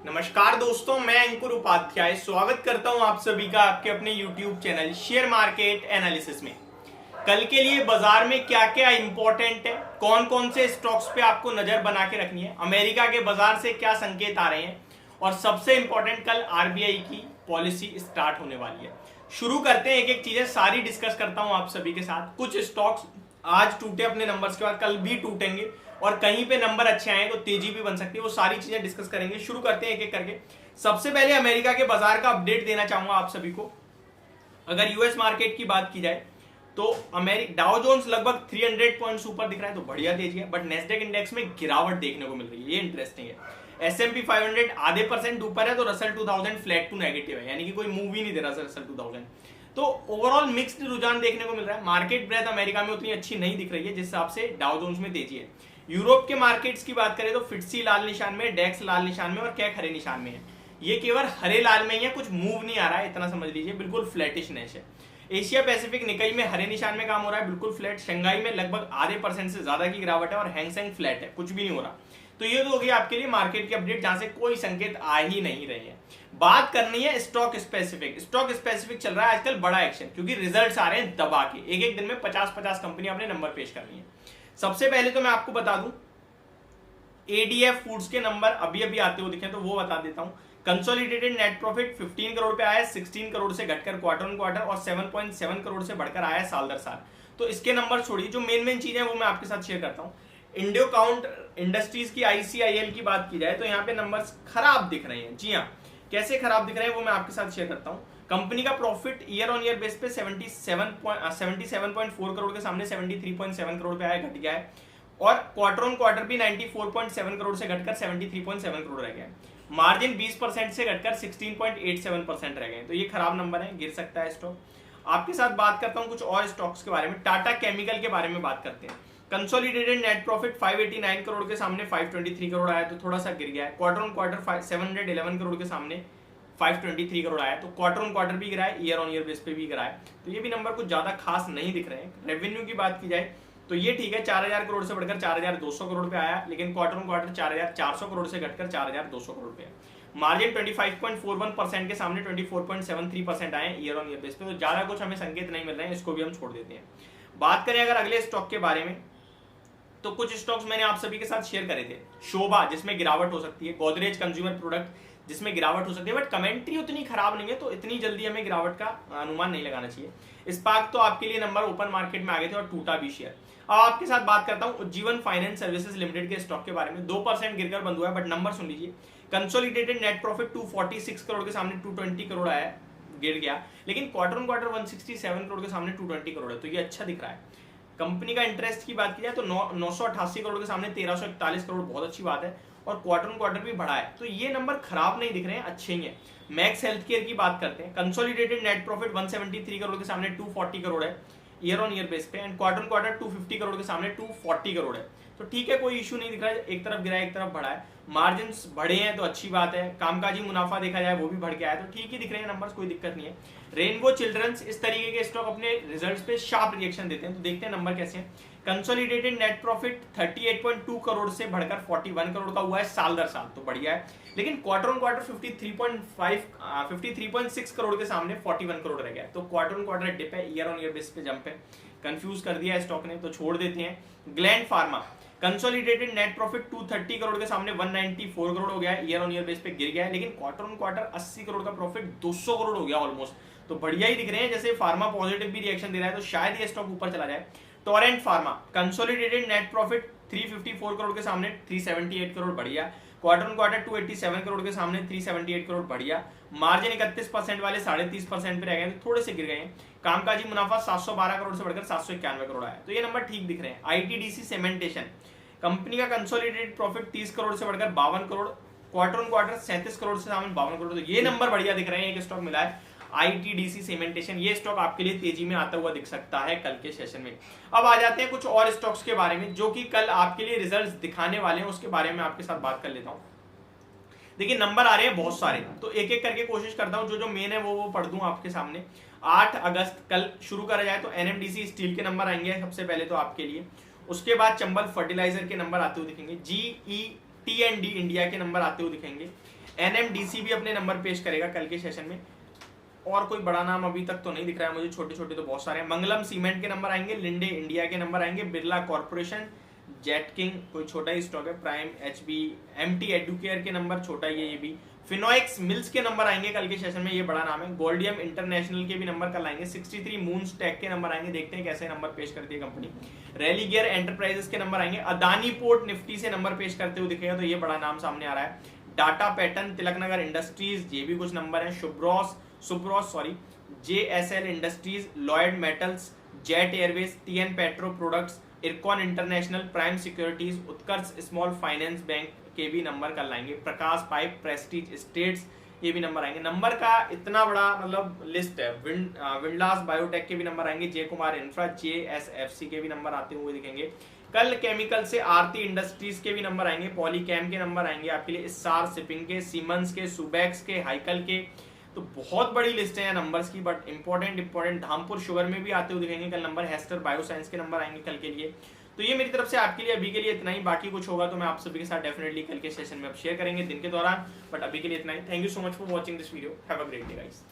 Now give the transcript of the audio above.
नमस्कार दोस्तों, मैं अंकुर उपाध्याय स्वागत करता हूं आप सभी का आपके अपने YouTube channel share market analysis में। कल के लिए बाजार में क्या क्या इंपॉर्टेंट है, कौन कौन से स्टॉक्स पे आपको नजर बना के रखनी है, अमेरिका के बाजार से क्या संकेत आ रहे हैं और सबसे इंपॉर्टेंट कल आरबीआई की पॉलिसी स्टार्ट होने वाली है। शुरू करते हैं, एक एक चीजें सारी डिस्कस करता हूं आप सभी के साथ। कुछ स्टॉक्स आज टूटे अपने नंबर्स के बाद, कल भी टूटेंगे और कहीं पे नंबर अच्छे आए तो तेजी भी बन सकती है, वो सारी चीजें डिस्कस करेंगे। शुरू करते हैं एक एक करके। सबसे पहले अमेरिका के बाजार का अपडेट देना चाहूंगा आप सभी को। अगर यूएस मार्केट की बात की जाए तो डाउ जोन्स लगभग 300 पॉइंट्स ऊपर दिख रहा है, तो बढ़िया तेजी है, बट नेस्डेक इंडेक्स में गिरावट देखने को मिल रही है, ये इंटरेस्टिंग है। S&P 500 आधे % ऊपर है, तो रसल 2000 फ्लैट टू नेगेटिव है, यानी कि कोई मूव ही नहीं दे रहा रसल 2000। तो ओवरऑल मिक्स्ड रुझान देखने को मिल रहा है। मार्केट ब्रेथ अमेरिका में उतनी अच्छी नहीं दिख रही है जिस हिसाब से डाउ जोन्स में तेजी है। यूरोप के मार्केट्स की बात करें तो फिट्सी लाल निशान में, डेक्स लाल निशान में और कैक हरे निशान में है। ये केवल हरे लाल में ही है, कुछ मूव नहीं आ रहा है, इतना समझ लीजिए, बिल्कुल फ्लैटिशनेस है। एशिया पैसिफिक निकाई में हरे निशान में काम हो रहा है, बिल्कुल फ्लैट। शंघाई में लगभग आधे % से ज्यादा की गिरावट है और हैंगसेंग फ्लैट है, कुछ भी नहीं हो रहा। तो ये तो हो गई आपके लिए मार्केट की अपडेट, जहां से कोई संकेत आ ही नहीं रहे हैं। बात करनी है स्टॉक स्पेसिफिक। स्टॉक स्पेसिफिक चल रहा है आजकल बड़ा एक्शन, क्योंकि रिजल्ट्स आ रहे हैं दबा के। एक एक दिन में 50-50 कंपनियां अपने नंबर पेश कर रही हैं। सबसे पहले तो मैं आपको बता दूं, एडीएफ फूड्स के नंबर अभी अभी आते हुए दिखे तो वो बता देता हूं। कंसोलिडेटेड नेट प्रॉफिट 15 करोड़ पे आया है, 16 करोड़ से घटकर क्वार्टर ऑन क्वार्टर, और 7.7 करोड़ से बढ़कर आया है साल दर साल। तो इसके नंबर छोड़िए, जो मेन चीजें हैं वो मैं आपके साथ शेयर करता हूं। इंडियो काउंट इंडस्ट्रीज की आईसीआईएल की बात की जाए तो यहाँ पे नंबर्स खराब दिख रहे हैं। जी हाँ, कैसे खराब दिख रहे हैं वो मैं आपके साथ शेयर करता हूँ। कंपनी का profit year on year base पे 77.4 करोड़ के सामने 73.7 करोड़ पे आया, घट गया है। और क्वार्टर ऑन क्वार्टर भी 94.7 करोड़ से घटकर 73.7 करोड़ रह गया है। मार्जिन 20% से घटकर 16.87% रह गए, तो ये खराब नंबर है, गिर सकता है स्टॉक। आपके साथ बात करता हूं कुछ और स्टॉक्स के बारे में। टाटा केमिकल के बारे में बात करते हैं। कंसोलिडेटेड नेट प्रॉफिट 589 करोड़ के सामने 523 करोड़ आया, तो थोड़ा सा गिर गया है। क्वार्टर ऑन क्वार्टर 711 करोड़ के सामने 523 करोड़ आया, तो क्वार्टर ऑन क्वार्टर भी गिरा है, ईयर ऑन ईयर बेस पे भी गिरा है। तो ये भी नंबर कुछ ज्यादा खास नहीं दिख रहे हैं। रेवेन्यू की बात की जाए तो ये ठीक है, 4000 करोड़ से बढ़कर 4200 करोड़ पे आया, लेकिन क्वार्टर ऑन क्वार्टर 4400 करोड़ से घटकर 4200 करोड़ पे है। मार्जिन 25.41% के सामने 24.73% आए ईयर ऑन ईयर बेस पे, तो ज्यादा कुछ हमें संकेत नहीं मिल रहे हैं, इसको भी हम छोड़ देते हैं। बात करें अगर अगले स्टॉक के बारे में, तो कुछ स्टॉक्स मैंने आप सभी के साथ शेयर करे थे। शोभा, जिसमें गिरावट हो सकती है। गोदरेज कंज्यूमर प्रोडक्ट, जिसमें गिरावट हो सकती है, बट कमेंट्री उतनी खराब नहीं है, तो इतनी जल्दी हमें गिरावट का अनुमान नहीं लगाना चाहिए। स्पार्क तो आपके लिए नंबर ओपन मार्केट में आ गए थे और टूटा भी शेयर। अब आपके साथ बात करता हूं उज्जीवन फाइनेंस सर्विसेज लिमिटेड के स्टॉक के बारे में। 2% गिरकर बंद हुआ है, बट नंबर सुन लीजिए। कंसोलिडेटेड नेट प्रॉफिट 246 करोड़ के सामने 220 करोड़ आया, गिर गया, लेकिन क्वार्टर ऑन क्वार्टर 167 करोड़ के सामने 220 करोड़ है, तो ये अच्छा दिख रहा है। कंपनी का इंटरेस्ट की बात की जाए तो 988 करोड़ के सामने 1341 करोड़, बहुत अच्छी बात है, और क्वार्टर ऑन क्वार्टर भी बढ़ा है, तो ये नंबर खराब नहीं दिख रहे हैं, अच्छे ही हैं। मैक्स हेल्थ केयर की बात करते हैं। कंसोलिडेटेड नेट प्रॉफिट 173 करोड़ के सामने 240 करोड़ है ईयर ऑन ईयर बेस पे, and quarter on quarter 250 crore के सामने 240 करोड़ है, तो ठीक है, कोई इशू नहीं दिख रहा है। एक तरफ गिरा है, एक तरफ बढ़ा है। मार्जिन बढ़े हैं तो अच्छी बात है। कामकाजी मुनाफा देखा जाए वो भी बढ़ के आया, तो ठीक ही दिख रहे हैं नंबर्स, कोई दिक्कत नहीं है। रेनबो चिल्ड्रंस, इस तरीके के स्टॉक अपने रिजल्ट्स पे शार्प रिएक्शन देते हैं, तो देखते हैं नंबर कैसे हैं। कंसोलिडेटेड नेट प्रॉफिट 38.2 करोड़ से बढ़कर 41 करोड़ का हुआ है साल दर साल, तो बढ़िया है, लेकिन क्वार्टर ऑन क्वार्टर 53.6 करोड़ के सामने 41 करोड़ रह गया, तो क्वार्टर ऑन क्वार्टर डिप है, ईयर ऑन ईयर बेस पे जंप है। कंफ्यूज कर दिया है स्टॉक ने, तो छोड़ देते हैं। Gland pharma, consolidated net profit 230 crore के सामने 194 करोड़ हो गया है, ईयर ऑन ईयर बेस पे गिर गया है, लेकिन क्वार्टर ऑन क्वार्टर 80 करोड़ का प्रॉफिट 200 करोड़ हो गया ऑलमोस्ट, तो बढ़िया ही दिख रहे हैं। जैसे फार्मा पॉजिटिव भी रिएक्शन दे रहा है, तो शायद ये स्टॉक ऊपर चला जाए। Torrent pharma, consolidated net profit 354 crore के सामने 378 करोड़, बढ़िया। क्वार्टर ऑन क्वार्टर 287 करोड़ के सामने 378 करोड़, बढ़िया। मार्जिन 31% वाले 30.5% पे रह गए, थोड़े से गिर गए हैं। कामकाजी मुनाफा 712 करोड़ से बढ़कर 791 करोड़ आया, तो ये नंबर ठीक दिख रहे हैं। आईटीडीसी सीमेंटेशन, कंपनी का कंसोलिडेटेड प्रॉफिट 30 करोड़ से बढ़कर 52 crore, quarter on quarter 37 crore से सामने 52 करोड़, तो ये नंबर बढ़िया दिख रहे हैं। एक स्टॉक मिला है आईटीडीसी सीमेंटेशन, ये स्टॉक आपके लिए तेजी में आता हुआ दिख सकता है कल के सेशन में। अब आ जाते हैं कुछ और स्टॉक्स के बारे में जो कि कल आपके लिए रिजल्ट्स दिखाने वाले हैं, उसके बारे में आपके साथ बात कर लेता हूं। देखिए नंबर आ रहे हैं बहुत सारे, तो एक एक करके कोशिश करता हूं, जो जो मेन है वो पढ़ दूं आपके सामने। 8 अगस्त कल शुरू करा जाए तो एनएमडीसी स्टील के नंबर आएंगे सबसे पहले तो आपके लिए। उसके बाद चंबल फर्टिलाइजर के नंबर आते हुए दिखेंगे। GE T&D इंडिया के नंबर आते हुए दिखेंगे। NMDC भी अपने नंबर पेश करेगा कल के सेशन में। और कोई बड़ा नाम अभी तक तो नहीं दिख रहा है मुझे, छोटे छोटे तो बहुत सारे हैं। मंगलम सीमेंट के नंबर आएंगे, लिंडे इंडिया के नंबर आएंगे, बिरला कॉर्पोरेशन, जेट किंग कोई छोटा ही स्टॉक है, प्राइम, HB, MT एडुकेयर के नंबर छोटा ही है ये भी। फिनोएक्स मिल्स के नंबर आएंगे कल के सेशन में, ये बड़ा नाम है। गोल्डियम इंटरनेशनल के भी नंबर कल आएंगे। 63 मून्स टेक के नंबर आएंगे, देखते हैं कैसे नंबर पेश करती है कंपनी। रैली गियर एंटरप्राइजेस के नंबर आएंगे। अदानी पोर्ट निफ्टी से नंबर पेश करते हुए दिखेगा, तो ये बड़ा नाम सामने आ रहा है। डाटा पैटर्न, तिलकनगर इंडस्ट्रीज, ये भी कुछ नंबर है। Subros JSL Industries, Lloyds Metals, Jet Airways, TN Petro Products, Ircon International, Prime Securities, Utkarsh Small Finance Bank के भी नंबर कल आएंगे। प्रकाश पाइप, प्रेस्टीज स्टेट्स, ये भी नंबर आएंगे। नंबर का इतना बड़ा मतलब लिस्ट है। विंडलास बायोटेक के भी नंबर आएंगे। जे कुमार इंफ्रा, JSFC के भी नंबर आते हुए दिखेंगे। कल केमिकल से आरती इंडस्ट्रीज के भी नंबर आएंगे। पॉलीकैम के नंबर आएंगे आपके लिए। स्टार शिपिंग के, सीमेंस के, सुबैक्स के, हाइकल के, तो बहुत बड़ी लिस्ट है नंबर्स की, बट इंपॉर्टेंट धामपुर शुगर में भी आते हुए दिखेंगे कल नंबर। हेस्टर बायोसाइंस के नंबर आएंगे कल के लिए। तो ये मेरी तरफ से आपके लिए अभी के लिए इतना ही। बाकी कुछ होगा तो मैं आप सभी के साथ डेफिनेटली कल के सेशन में अब शेयर करेंगे दिन के दौरान, बट अभी के लिए इतना ही। Thank you so much for watching this video. Have a great day guys.